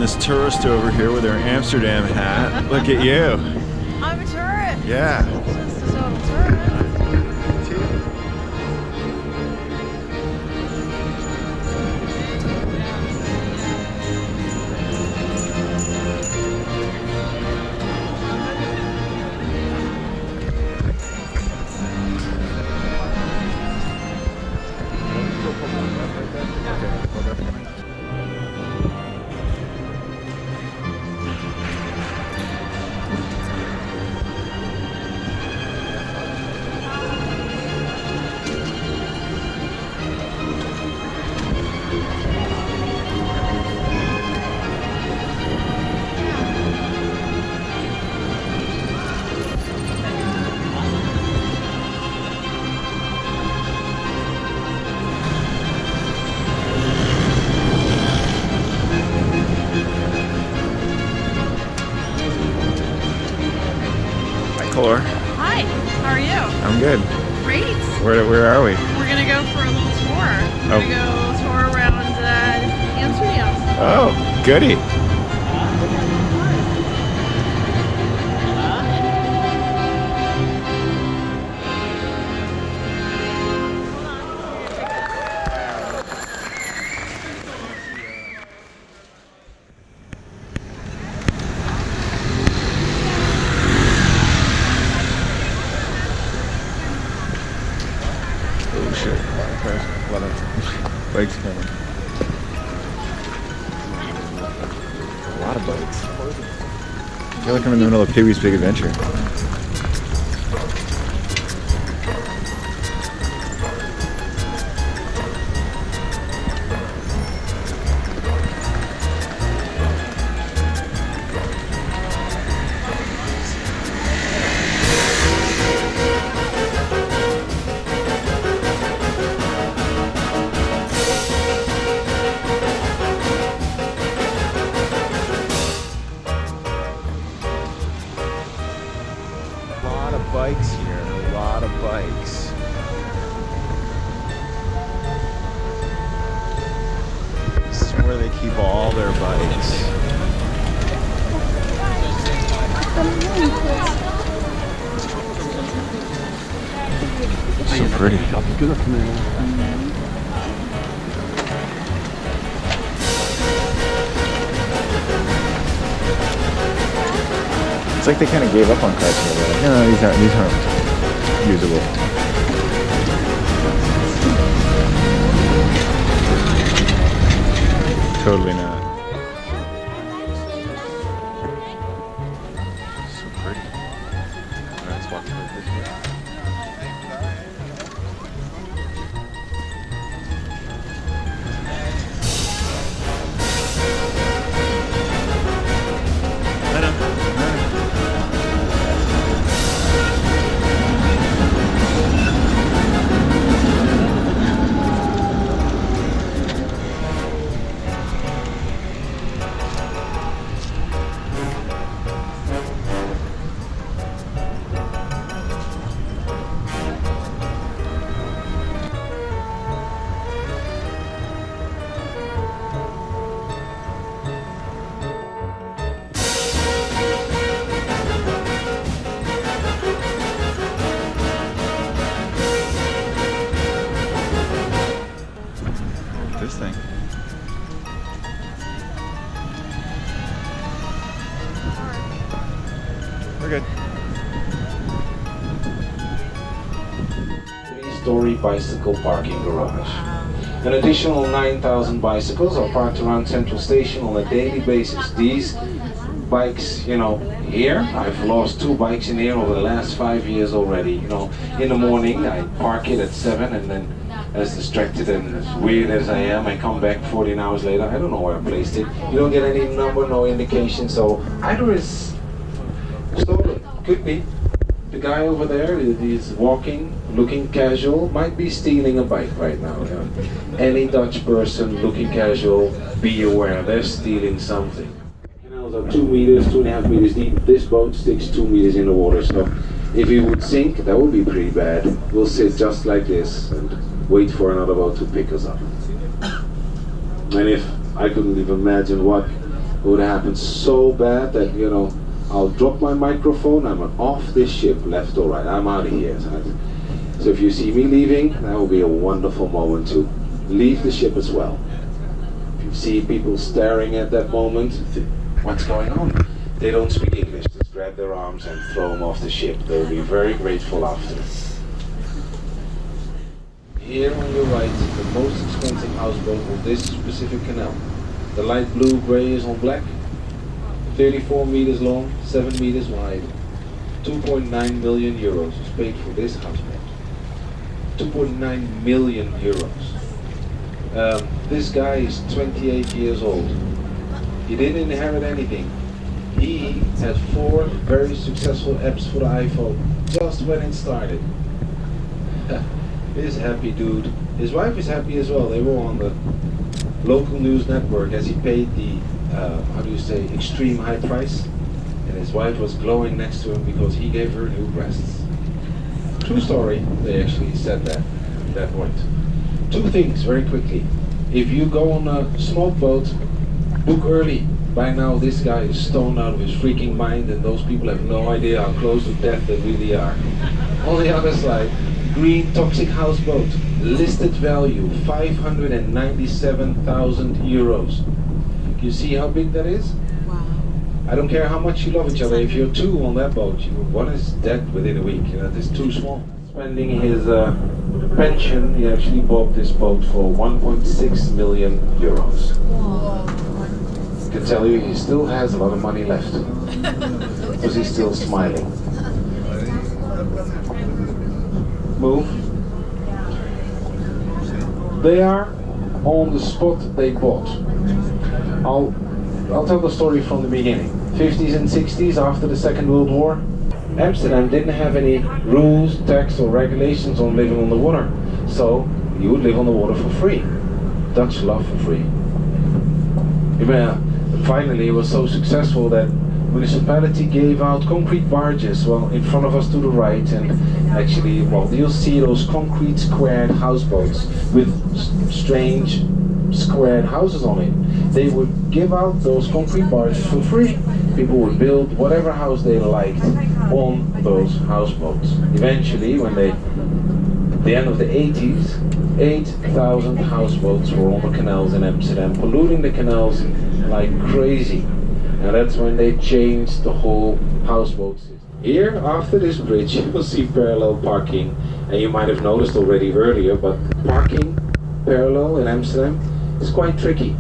this tourist over here with her Amsterdam hat. Look at you. I'm a tourist. Yeah. Just a total tourist. Hello. Hi, how are you? I'm good. Great. Where are we? We're gonna go for a little tour. We're gonna go tour around Amsterdam. Oh, goody. Oh shit, a lot of bikes coming. A lot of bikes. I feel like I'm in the middle of Pee-wee's Big Adventure. Bikes here, a lot of bikes. This is where they keep all their bikes. So pretty. It's like they kind of gave up on cars here. Like, no, these aren't usable. Totally not. So pretty. Let's walk through this way. This thing. We're good. Three-story bicycle parking garage. An additional 9,000 bicycles are parked around Central Station on a daily basis. These bikes, you know, here, I've lost 2 bikes in here over the last 5 years already. You know, in the morning I park it at 7 and then as distracted and as weird as I am, I come back 14 hours later, I don't know where I placed it. You don't get any number, no indication, so either it's stolen, could be. The guy over there is walking, looking casual, might be stealing a bike right now. Yeah. Any Dutch person looking casual, be aware, they're stealing something. Canals are 2 meters, 2.5 meters deep. This boat sticks 2 meters in the water, so if it would sink, that would be pretty bad. We'll sit just like this and wait for another boat to pick us up. And if I couldn't even imagine what It would happen so bad that, you know, I'll drop my microphone, I'm off this ship, left or right, I'm out of here. So if you see me leaving, that will be a wonderful moment to leave the ship as well. If you see people staring at that moment, what's going on? They don't speak English, just grab their arms and throw them off the ship. They'll be very grateful after. Here on your right, the most expensive houseboat of this specific canal. The light blue gray is on black, 34 meters long, 7 meters wide. 2.9 million euros is paid for this houseboat. 2.9 million euros. This guy is 28 years old. He didn't inherit anything. He had 4 very successful apps for the iPhone just when it started. He's a happy dude. His wife is happy as well. They were on the local news network as he paid the, how do you say, extreme high price. And his wife was glowing next to him because he gave her new breasts. True story, they actually said that at that point. 2 things very quickly. If you go on a smoke boat, book early. By now this guy is stoned out of his freaking mind and those people have no idea how close to death they really are. On the other side, green toxic houseboat, listed value 597,000 euros. You see how big that is? Wow. I don't care how much you love each other, if you're 2 on that boat, one is dead within a week, you know, this is too small. Spending his pension, he actually bought this boat for 1.6 million euros. I can tell you he still has a lot of money left, because he's still smiling. Move. They are on the spot they bought. I'll tell the story from the beginning. 50s and 60s, after the Second World War, Amsterdam didn't have any rules, tax or regulations on living on the water. So you would live on the water for free. Dutch love for free. Finally it was so successful that municipality gave out concrete barges, well, in front of us to the right, and actually, well, you'll see those concrete squared houseboats with strange squared houses on it. They would give out those concrete barges for free. People would build whatever house they liked on those houseboats. Eventually, when at the end of the 80s, 8,000 houseboats were on the canals in Amsterdam, polluting the canals like crazy. And that's when they changed the whole houseboat system. Here, after this bridge, you will see parallel parking. And you might have noticed already earlier, but parking parallel in Amsterdam is quite tricky.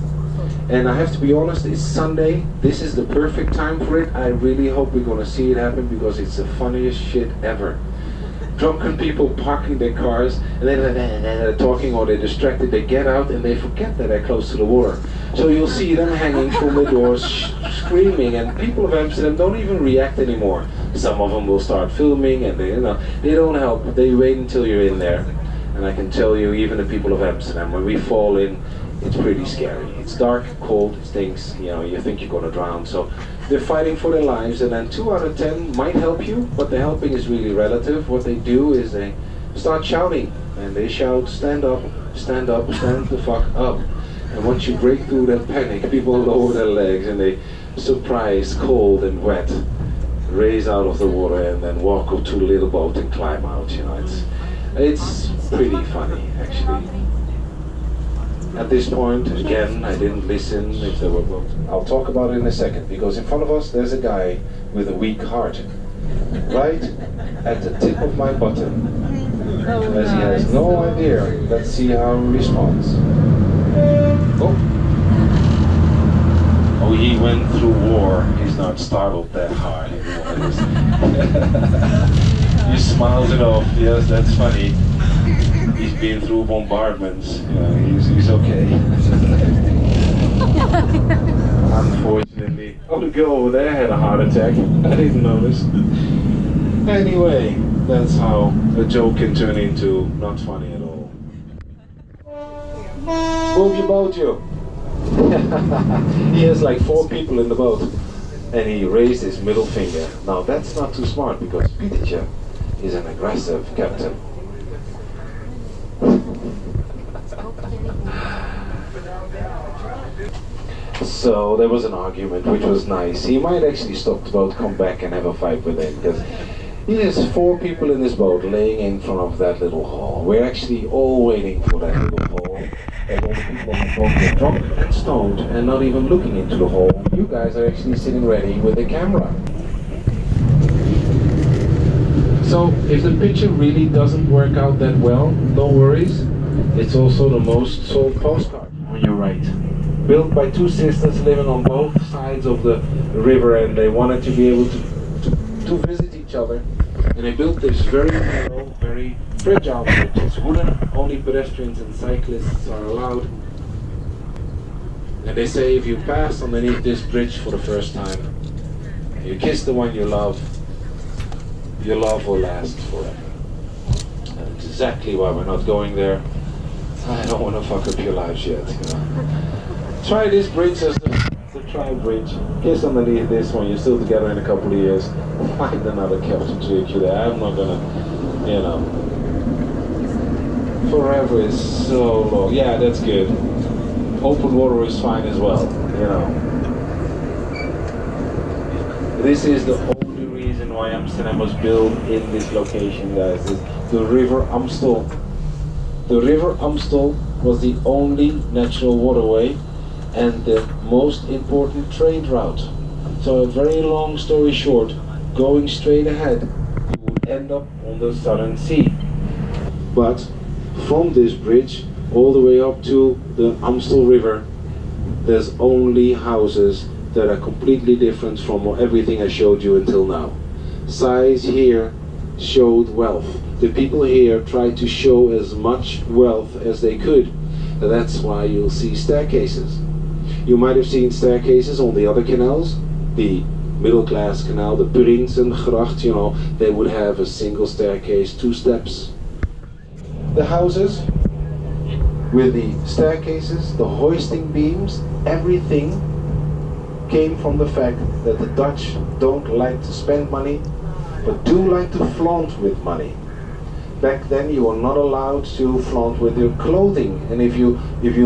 And I have to be honest, it's Sunday. This is the perfect time for it. I really hope we're gonna see it happen because it's the funniest shit ever. Drunken people parking their cars and then they're talking or they're distracted, they get out and they forget that they're close to the water. So you'll see them hanging from the doors screaming, and people of Amsterdam don't even react anymore. Some of them will start filming and they don't help, they wait until you're in there. And I can tell you, even the people of Amsterdam, when we fall in, it's pretty scary. It's dark, cold, it stinks, you think you're gonna drown. So they're fighting for their lives, and then 2 out of 10 might help you, but the helping is really relative. What they do is they start shouting, and they shout, stand up, stand the fuck up. And once you break through that panic, people lower their legs and they, surprised, cold and wet, raise out of the water and then walk up to a little boat and climb out. It's pretty funny, actually. At this point, again, I didn't listen if there were boats. I'll talk about it in a second, because in front of us there's a guy with a weak heart. Right at the tip of my button. As he has no idea. Let's see how he responds. Oh, he went through war. He's not startled that hard anymore. He smiles it off. Yes, that's funny. He's been through bombardments. He's okay. Unfortunately. Oh, the girl over there had a heart attack. I didn't notice. Anyway, that's how a joke can turn into not funny at all. Move your boat, you. He has like 4 people in the boat. And he raised his middle finger. Now that's not too smart because Pietertje is an aggressive captain. So there was an argument, which was nice. He might actually stop the boat, come back and have a fight with him, because he has 4 people in this boat laying in front of that little hall. We're actually all waiting for that little hall. And all the people on the boat get dropped and stoned and not even looking into the hall. You guys are actually sitting ready with a camera. So if the picture really doesn't work out that well, no worries. It's also the most sold postcard on your right. Built by 2 sisters living on both sides of the river, and they wanted to be able to visit each other. And they built this very narrow, very fragile bridge. It's wooden, only pedestrians and cyclists are allowed. And they say if you pass underneath this bridge for the first time, you kiss the one you love, your love will last forever. And that's exactly why we're not going there. I don't want to fuck up your lives yet, you know. Try this bridge as the trial bridge. Kiss underneath this one. You're still together in a couple of years. Find another Celtic trick you there. I'm not gonna, you know. Forever is so long. Yeah, that's good. Open water is fine as well, you know. This is the only reason why Amsterdam was built in this location, guys. The River Amstel. The River Amstel was the only natural waterway and the most important trade route. So a very long story short, going straight ahead, you would end up on the Southern Sea. But from this bridge all the way up to the Amstel River, there's only houses that are completely different from everything I showed you until now. Size here showed wealth. The people here tried to show as much wealth as they could. And that's why you'll see staircases. You might have seen staircases on the other canals, the middle class canal, the Prinsengracht, you know, they would have a single staircase, 2 steps. The houses with the staircases, the hoisting beams, everything came from the fact that the Dutch don't like to spend money, but do like to flaunt with money. Back then you were not allowed to flaunt with your clothing, and if you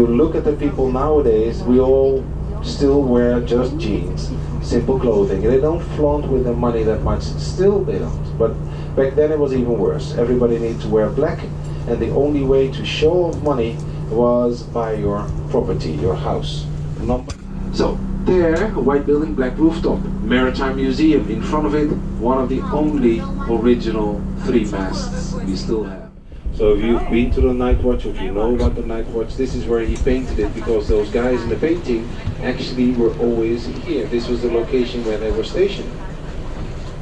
look at the people nowadays, we all still wear just jeans, simple clothing, and they don't flaunt with their money that much. Still they don't, but back then it was even worse. Everybody needed to wear black, and the only way to show off money was by your property, your house. So there, a white building, black rooftop, Maritime Museum. In front of it, one of the only original 3 masts we still have. So if you've been to the Night Watch, or if you know about the Night Watch, this is where he painted it, because those guys in the painting actually were always here. This was the location where they were stationed.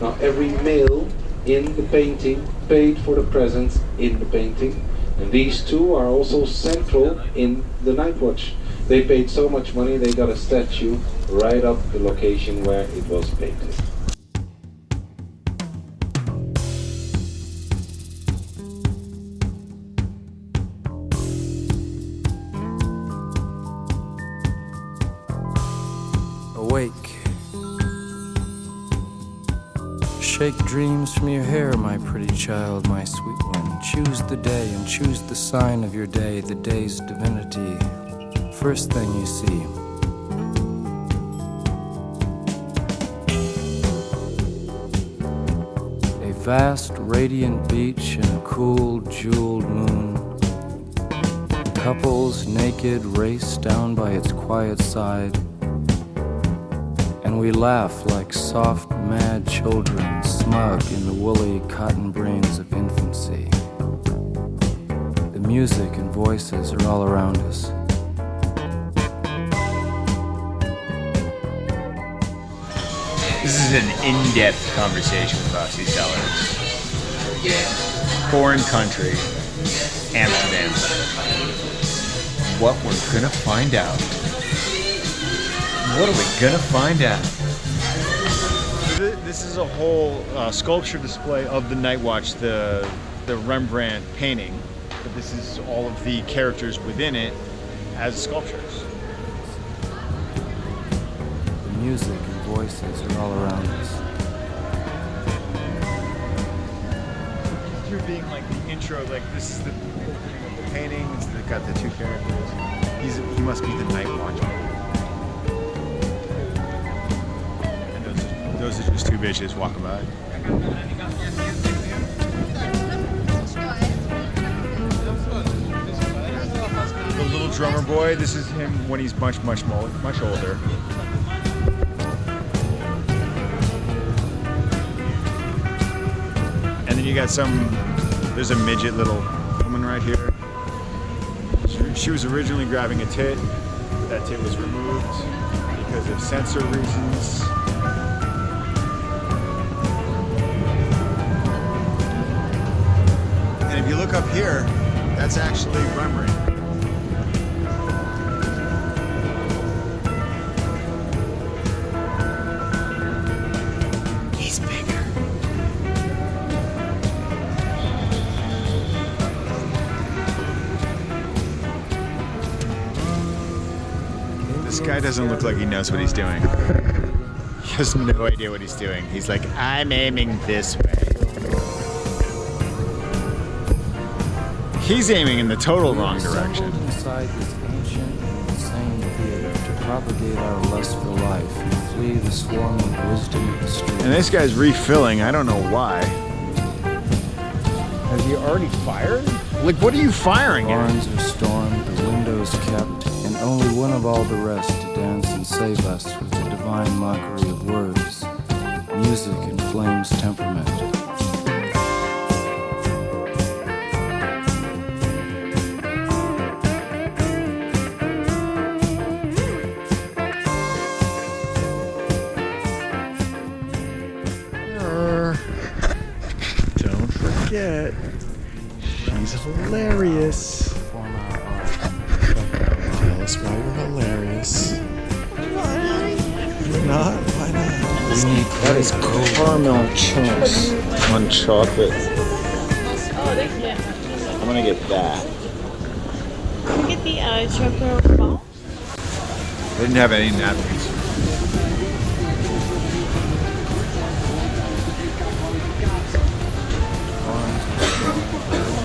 Now every male in the painting paid for the presence in the painting, and these 2 are also central in the Night Watch. They paid so much money, they got a statue right up the location where it was painted. Awake. Shake dreams from your hair, my pretty child, my sweet one. Choose the day and choose the sign of your day, the day's divinity. First thing you see. A vast, radiant beach and a cool, jeweled moon. Couples naked race down by its quiet side. And we laugh like soft, mad children, smug in the woolly cotton brains of infancy. The music and voices are all around us. This is an in-depth conversation with Bossy Cellars. Foreign country, Amsterdam. What we're gonna find out. What are we gonna find out? This is a whole sculpture display of the Night Watch, the Rembrandt painting. But this is all of the characters within it as sculptures. The music and voices are all around us. You're being like the intro, like this is the opening of the painting. It's got the 2 characters. He must be the Night Watch. Those are just two bitches walking by. The little drummer boy, this is him when he's much older. And then you got there's a midget little woman right here. She was originally grabbing a tit. That tit was removed because of censor reasons. And if you look up here, that's actually Rembrandt. He's bigger. This guy doesn't look like he knows what he's doing. He has no idea what he's doing. He's like, I'm aiming this way. He's aiming in the total wrong direction. Inside this ancient and insane theater to propagate our lust for life and flee the swarm of wisdom of the street. And this guy's refilling. I don't know why. Has he already fired? Like, what are you firing at? Barns are stormed, the windows kept, and only one of all the rest to dance and save us with the divine mockery of words. Music inflames temperament. Don't forget, she's hilarious. Tell us why you're hilarious. You're not? Why not? That is caramel chunks on chocolate. Oh, thank you. I'm gonna get that. Can we get the chocolate ball? They didn't have any napkins.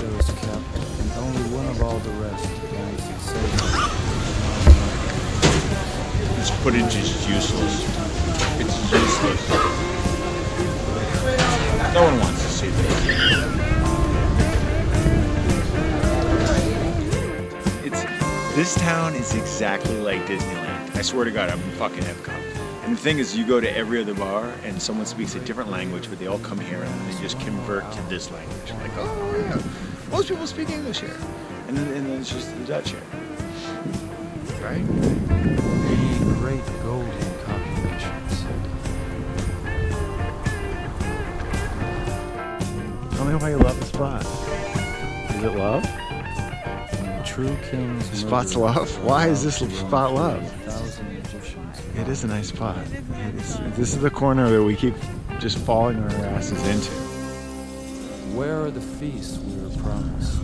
Windows kept, and only one of all the rest to dance and save us. This footage is useless. It's useless. No one wants to see this. This town is exactly like Disneyland. I swear to God, I'm in fucking Epcot. And the thing is, you go to every other bar and someone speaks a different language, but they all come here and they just convert to this language. Like, oh yeah, most people speak English here. And then it's just the Dutch here. Right? The great golden copulations. Tell me why you love the spot. Is it love? True kings. Spot's love? Why is this spot love? It is a nice spot. This is the corner that we keep just falling our asses into. Where are the feasts we were promised?